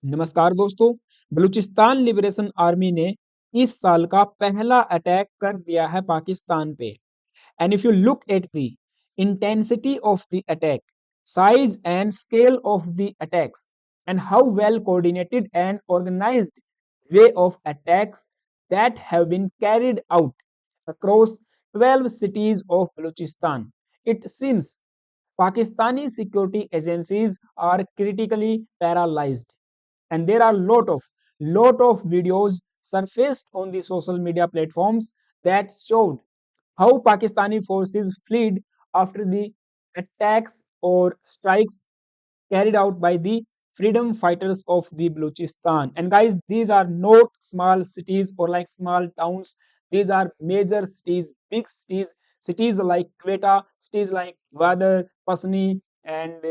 नमस्कार दोस्तों। Balochistan liberation army ने इस साल का पहला अटैक कर दिया है पाकिस्तान पे। And if you look at the intensity of the attack, size and scale of the attacks and how well coordinated and organized way of attacks that have been carried out across 12 cities of Balochistan, it seems Pakistani security agencies are critically paralyzed. And there are lot of videos surfaced on the social media platforms that showed how Pakistani forces fled after the attacks or strikes carried out by the freedom fighters of the Balochistan. And guys, these are not small cities or like small towns. These are major cities, big cities, cities like Quetta, cities like Gwadar, Pasni, and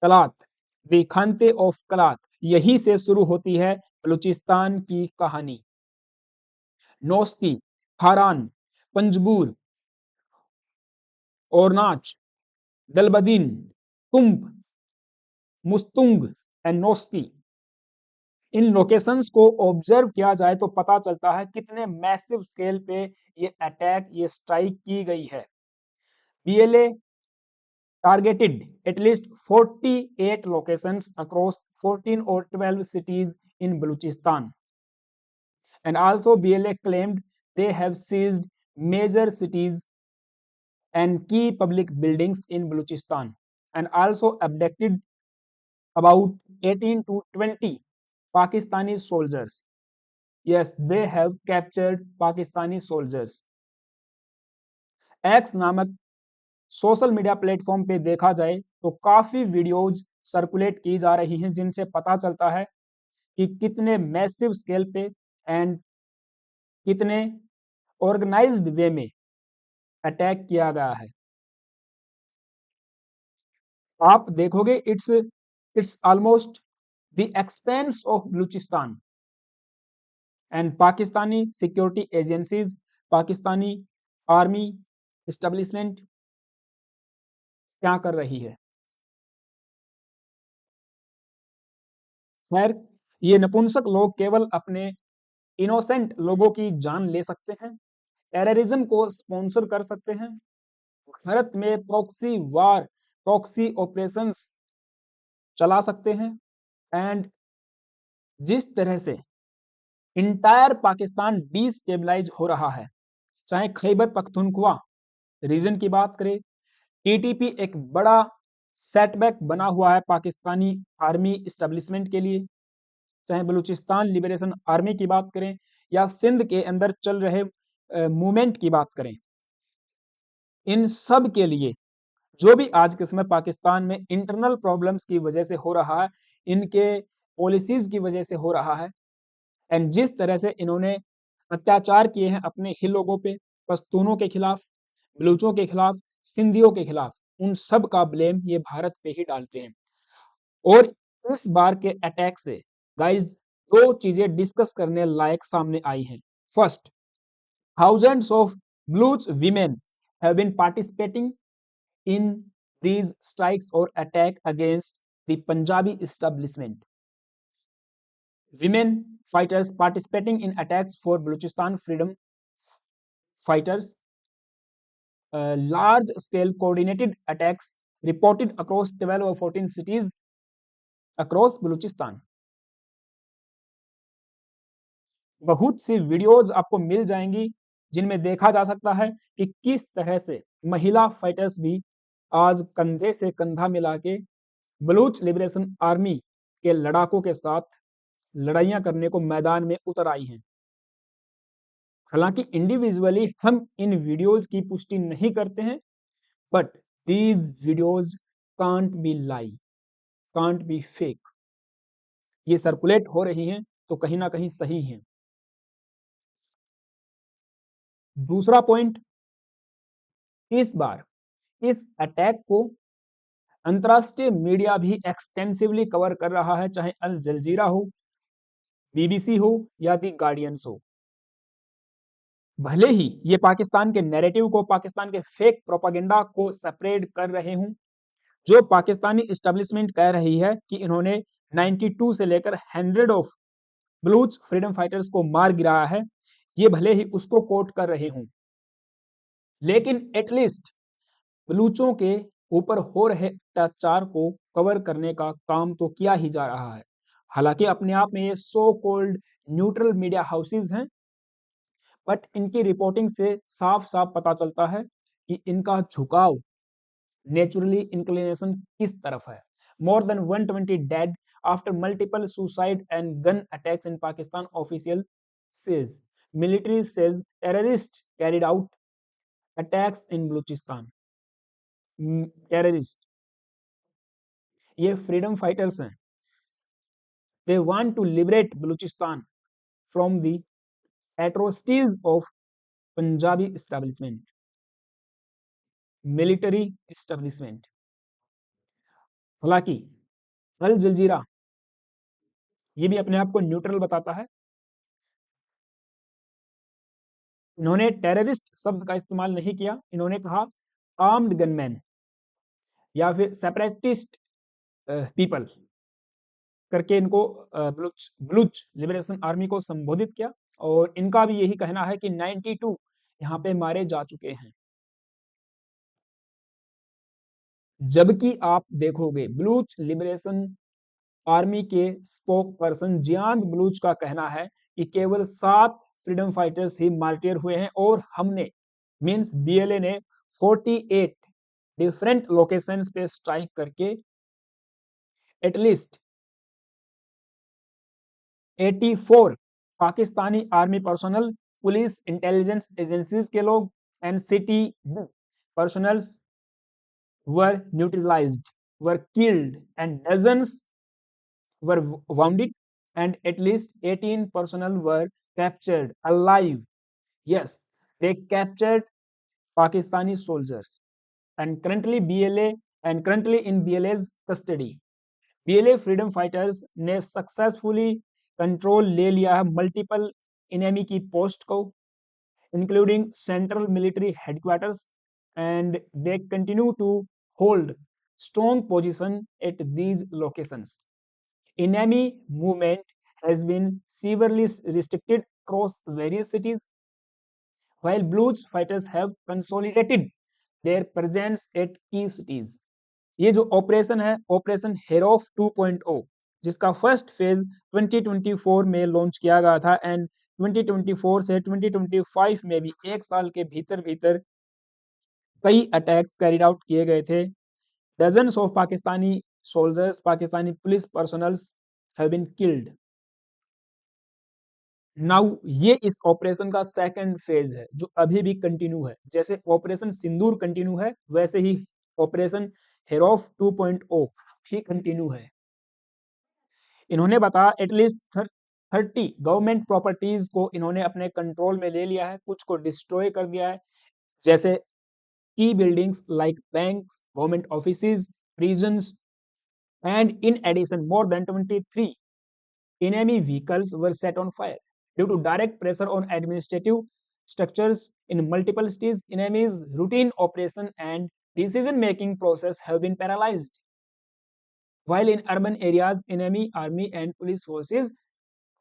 Kalat, the खानते of कलात। यहीं से शुरू होती है बलूचिस्तान की कहानी। नौस्की, हारान, पंजबूर, ओरनाच, दलबदीन, तुम्ब, मुस्तुंग and नौस्की। In locations को observe किया जाए तो पता चलता है कितने मैसिव स्केल पे ये अटैक, ये स्ट्राइक की गई है। BLA targeted at least 48 locations across 14 or 12 cities in Balochistan. And also BLA claimed they have seized major cities and key public buildings in Balochistan and also abducted about 18 to 20 Pakistani soldiers. Yes, they have captured Pakistani soldiers. X नामक social media platform पे देखा जाए तो काफी videos circulate की जा रही हैं जिनसे पता चलता है कि कितने मैसिव स्केल पे एंड कितने ऑर्गेनाइज्ड वे में अटैक किया गया है। आप देखोगे it's almost the expense of Balochistan and Pakistani security agencies, Pakistani army establishment क्या कर रही है। खैर, ये नपुंसक लोग केवल अपने इनोसेंट लोगों की जान ले सकते हैं, टेररिज्म को स्पॉन्सर कर सकते हैं, भारत में प्रॉक्सी वार, प्रॉक्सी ऑपरेशंस चला सकते हैं। एंड जिस तरह से इंटायर पाकिस्तान डिस्टेबलाइज हो रहा है, चाहे खैबर पख्तूनख्वा रीजन की बात करें, टीटीपी एक बड़ा सेटबैक बना हुआ है पाकिस्तानी आर्मी एस्टेब्लिशमेंट के लिए, चाहे बलूचिस्तान लिबरेशन आर्मी की बात करें या सिंध के अंदर चल रहे मूवमेंट की बात करें। इन सब के लिए जो भी आज के समय पाकिस्तान में इंटरनल प्रॉब्लम्स की वजह से हो रहा है, इनके पॉलिसीज की वजह से हो रहा है, एंड जिस तरह से इन्होंने अत्याचार किए हैं अपने ही लोगों पे, पश्तूनों के खिलाफ, बलूचों के खिलाफ, सिंधियों के खिलाफ, उन सब का ब्लेम ये भारत पे ही डालते हैं। और इस बार के अटैक से गाइज दो चीजें डिस्कस करने लायक सामने आई हैं। First, thousands of Bluch women have been participating in these strikes or attack against the Punjabi establishment. Women fighters participating in attacks for Balochistan freedom fighters. Large scale coordinated attacks reported across 12 or 14 cities across Balochistan. बहुत सी videos आपको मिल जाएंगी जिनमें देखा जा सकता है कि किस तरह से महिला फाइटर्स भी आज कंधे से कंधा मिला के बलूच लिबरेशन आर्मी के लड़ाकों के साथ लड़ाइयां करने को मैदान में उतर आई हैं। हालांकि इंडिविजुअली हम इन वीडियोज की पुष्टि नहीं करते हैं, but these videos can't be lie, can't be fake. ये सर्कुलेट हो रही हैं तो कहीं ना कहीं सही हैं। दूसरा पॉइंट, इस बार इस अटैक को अंतरराष्ट्रीय मीडिया भी एक्सटेंसिवली कवर कर रहा है, चाहे अल जजीरा हो, बीबीसी हो या दी गार्डियंस हो। भले ही ये पाकिस्तान के नैरेटिव को, पाकिस्तान के फेक प्रोपागेंडा को स्प्रेड कर रहे हूं, जो पाकिस्तानी एस्टेब्लिशमेंट कह रही है कि इन्होंने 92 से लेकर 100 ऑफ बलूच फ्रीडम फाइटर्स को मार गिराया है। ये भले ही उसको कोट कर रहे हों, लेकिन एटलीस्ट बलूचों के ऊपर हो रहे अत्याचार को कवर करने का काम तो किया ही जा रहा है। हालांकि अपने आप में ये so called neutral media houses हैं, बट इनकी रिपोर्टिंग से साफ साफ पता चलता है कि इनका झुकाव नेचुरली इंक्लिनेशन किस तरफ है। More than 120 dead after multiple suicide and gun attacks in Pakistan, official says. Military says terrorist carried out attacks in Balochistan. Terrorist, ये फ्रीडम फाइटर्स हैं। They want to liberate Balochistan from the atrocities of Punjabi establishment, military establishment. हालांकि Al जजीरा ये भी अपने आप को neutral बताता है। इन्होंने टेररिस्ट शब्द का इस्तेमाल नहीं किया, इन्होंने कहा आर्म्ड गनमैन या फिर सेपरेटिस्ट पीपल करके इनको बलूच बलूच लिबरेशन आर्मी को संबोधित किया। और इनका भी यही कहना है कि 92 यहाँ पे मारे जा चुके हैं। जबकि आप देखोगे बलूच लिबरेशन आर्मी के स्पोक पर्सन जियान बलूच का कहना है कि केवल 7 फ्रीडम फाइटर्स ही मार्टियर हुए हैं और हमने मींस बीएलए ने 48 डिफरेंट लोकेशंस पे स्ट्राइक करके at least 84 Pakistani army personnel, police intelligence agencies के लोग, NCT personnels were neutralized, were killed, and dozens were wounded, and at least 18 personnel were captured alive. Yes, they captured Pakistani soldiers, and currently BLA and currently in BLA's custody. BLA freedom fighters ने successfully control ले लिया है multiple enemy की post को, including central military headquarters, and they continue to hold strong position at these locations. Enemy movement has been severely restricted across various cities, while Blues fighters have consolidated their presence at key cities. ये जो operation है, operation हेरोफ 2.0, जिसका first phase 2024 में launch किया गया था and 2024 से 2025 में भी एक साल के भीतर भीतर कई अटैक्स कैरिड आउट किए गए थे। Dozens of Pakistani soldiers, Pakistani police personnels have been killed. Now ये इस ऑपरेशन का सेकंड फेज है जो अभी भी कंटिन्यू है। जैसे ऑपरेशन सिंदूर कंटिन्यू है, वैसे ही ऑपरेशन हेरोफ 2.0 भी कंटिन्यू है। इन्होंने बताया एटलीस्ट 30 गवर्नमेंट प्रॉपर्टीज को इन्होंने अपने कंट्रोल में ले लिया है, कुछ को डिस्ट्रॉय कर दिया है, जैसे की buildings like banks, government offices, prisons, and in addition more than 23 enemy vehicles were set on fire due to direct pressure on administrative structures in multiple cities. Enemy's routine operation and decision making process have been paralyzed, while in urban areas enemy army and police forces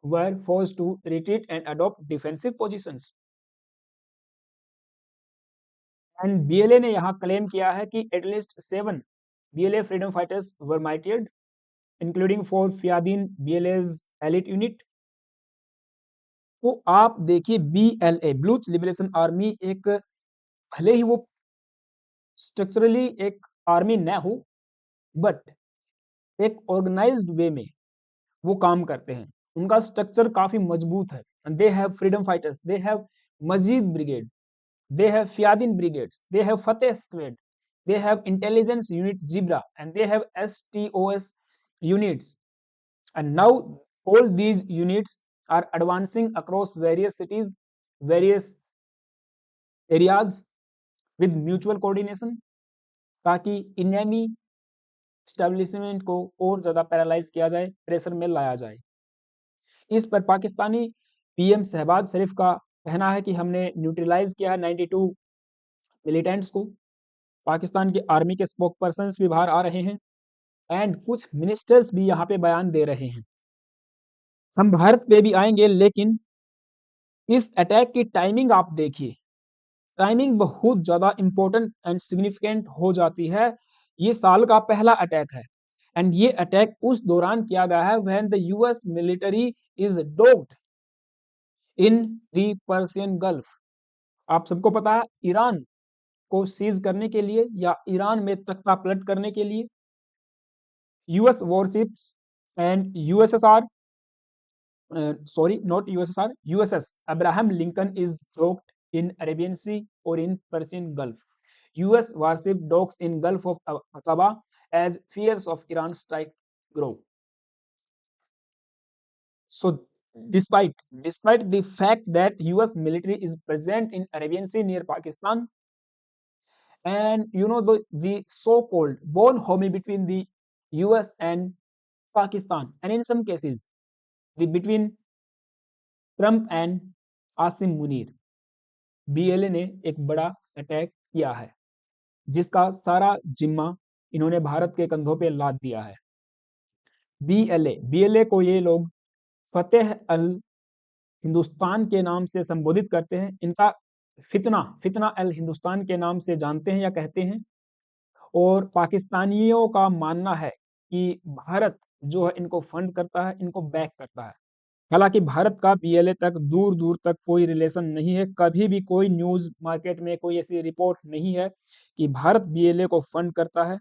were forced to retreat and adopt defensive positions. And BLA ने यहाँ claim किया है कि at least 7 BLA freedom fighters were martyred, including 4 Fiadin BLA's elite unit. तो आप देखिए BLA Baloch liberation army एक, भले ही वो स्ट्रक्चरली एक आर्मी न हो, बट एक ऑर्गेनाइज्ड वे में वो काम करते हैं। उनका स्ट्रक्चर काफी मजबूत है। They have freedom fighters, they have Majeed brigade, they have Fiadin brigades, they have Fateh squad, they have intelligence unit Zebra, and they have STOS units. And now all these units are advancing across various cities, various areas with mutual coordination, ताकि enemy establishment को और ज्यादा paralyse किया जाए, pressure में लाया जाए। इस पर पाकिस्तानी पीएम शहबाज शरीफ का कहना है कि हमने न्यूट्रलाइज किया है 92 मिलिटेंट्स को। पाकिस्तान की आर्मी के स्पोक पर्सन भी बाहर आ रहे हैं। एंड कुछ मिनिस्टर्स भी यहाँ पे बयान दे रहे हैं। हम भारत पे भी आएंगे, लेकिन इस अटैक की टाइमिंग आप देखिए, टाइमिंग बहुत ज्यादा इंपॉर्टेंट एंड सिग्निफिकेंट हो जाती है। ये साल का पहला अटैक है एंड ये अटैक उस दौरान किया गया है when the US military is docked in the Persian gulf. आप सबको पता है, ईरान को सीज करने के लिए या ईरान में तख्ता पलट करने के लिए US warships and USSR, sorry, not USSR, USS Abraham Lincoln is docked in Arabian Sea or in Persian Gulf. US warship docks in Gulf of Aqaba as fears of Iran strikes grow. So, despite the fact that US military is present in Arabian Sea near Pakistan, and you know the so-called bonhomie between the US and Pakistan, and in some cases, the between Trump and Asim Munir, BLA ने एक बड़ा attack किया है जिसका सारा जिम्मा इन्होंने भारत के कंधों पे लाद दिया है। बीएलए को ये लोग फतेह अल हिंदुस्तान के नाम से संबोधित करते हैं। इनका फितना अल हिंदुस्तान के नाम से जानते हैं या कहते हैं। और पाकिस्तानियों का मानना है कि भारत जो है इनको फंड करता है, इनको बैक करता है। हालांकि भारत का बीएलए तक दूर दूर तक कोई रिलेशन नहीं है। कभी भी कोई न्यूज मार्केट में कोई ऐसी रिपोर्ट नहीं है कि भारत बीएलए को फंड करता है,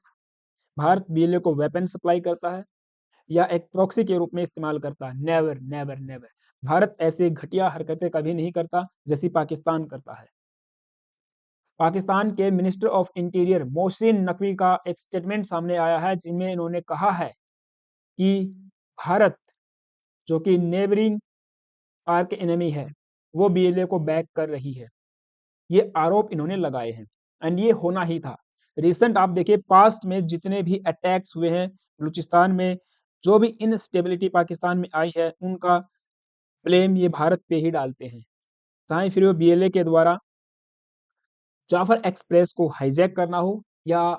भारत बीएलए को वेपन सप्लाई करता है या एक प्रॉक्सी के रूप में इस्तेमाल करता है। Never never never. भारत ऐसी घटिया हरकतें कभी नहीं करता जैसी पाकिस्तान करता है। पाकिस्तान के minister of interior Mohsin Naqvi का एक स्टेटमेंट सामने आया है जिनमें इन्होंने कहा है कि भारत जो कि नेबरिंग आर्क एनिमी है वो बीएलए को बैक कर रही है। ये आरोप इन्होंने लगाए हैं एंड ये होना ही था। रिसेंट आप देखिए, पास्ट में जितने भी अटैक्स हुए हैं बलूचिस्तान में, जो भी इनस्टेबिलिटी पाकिस्तान में आई है, उनका ब्लेम ये भारत पे ही डालते हैं। चाहे फिर वो बीएलए के द्वारा जाफर एक्सप्रेस को हाईजैक करना हो या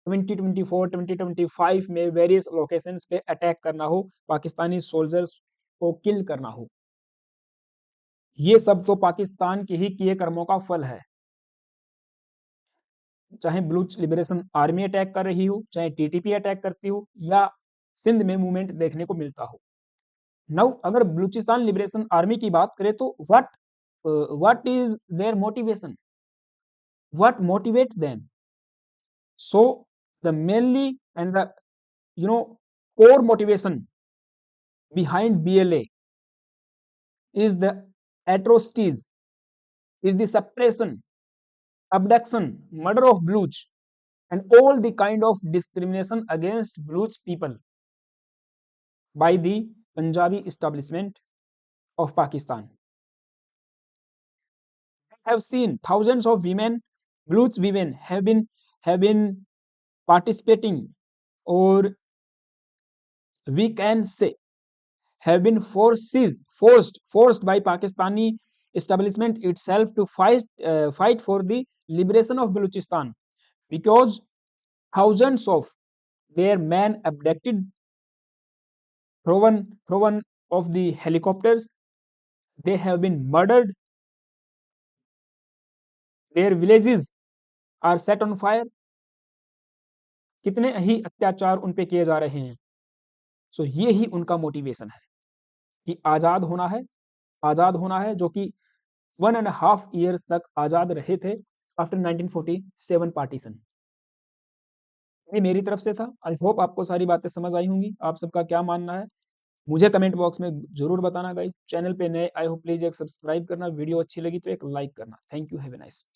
2024-2025 में वेरियस लोकेशंस पे अटैक करना हो, पाकिस्तानी सोल्जर्स को किल करना हो। ये सब तो पाकिस्तान के ही किए कर्मों का फल है। चाहे बलूच लिबरेशन आर्मी अटैक कर रही हो, चाहे टीटीपी अटैक करती हो, या सिंध में मूवमेंट देखने को मिलता हो। नाउ अगर बलूचिस्तान लिबरेशन आर्मी की बात करें तो what is their motivation, what motivate them? So the mainly and the core motivation behind BLA is the atrocities, is the suppression, abduction, murder of Baloch, and all the kind of discrimination against Baloch people by the Punjabi establishment of Pakistan. I have seen thousands of women, Baloch women, have been participating, or we can say have been forced by Pakistani establishment itself to fight for the liberation of Balochistan, because thousands of their men abducted through one of the helicopters. They have been murdered. Their villages are set on fire. कितने ही अत्याचार उन पे किए जा रहे हैं। सो ये ही उनका मोटिवेशन है कि आजाद होना है, जो कि 1.5 years तक आजाद रहे थे आफ्टर 1947 पार्टीशन। ये मेरी तरफ से था। आई होप आपको सारी बातें समझ आई होंगी। आप सबका क्या मानना है मुझे कमेंट बॉक्स में जरूर बताना गाइस। चैनल पे नए आए हो प्लीज एक सब्सक्राइब करना, वीडियो अच्छी लगी तो एक लाइक करना। Thank you, have a nice day.